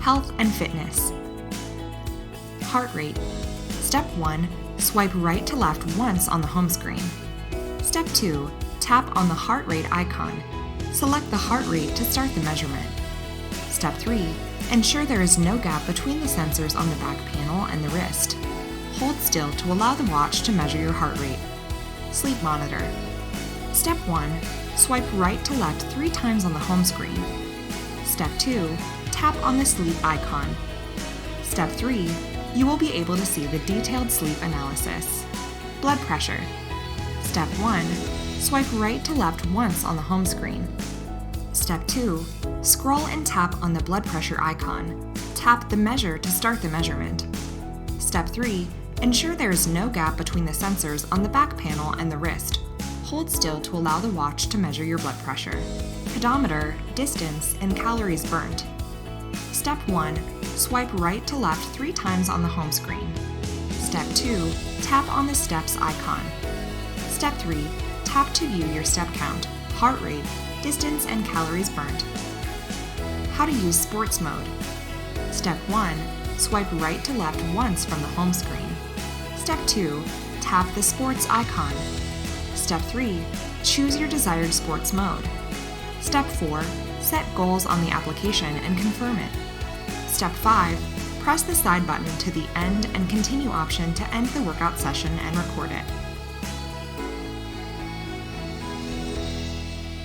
Health and fitness. Heart rate. Step 1. Swipe right to left once on the home screen. Step 2. Tap on the heart rate icon. Select the heart rate to start the measurement. Step 3. Ensure there is no gap between the sensors on the back panel and the wrist. Hold still to allow the watch to measure your heart rate. Sleep monitor. Step 1. Swipe right to left 3 times on the home screen. Step 2. Tap on the sleep icon. Step 3. You will be able to see the detailed sleep analysis. Blood pressure. Step 1. Swipe right to left once on the home screen. Step 2. Scroll and tap on the blood pressure icon. Tap the measure to start the measurement. Step 3. Ensure there is no gap between the sensors on the back panel and the wrist. Hold still to allow the watch to measure your blood pressure. Pedometer, distance, and calories burnt. Step 1. Swipe right to left 3 times on the home screen. Step 2. Tap on the steps icon. Step 3. Tap to view your step count, heart rate, distance, and calories burnt. How to use sports mode. Step 1. Swipe right to left once from the home screen. Step 2. Tap the sports icon. Step 3. Choose your desired sports mode. Step 4. Set goals on the application and confirm it. Step 5. Press the side button to the End and Continue option to end the workout session and record it.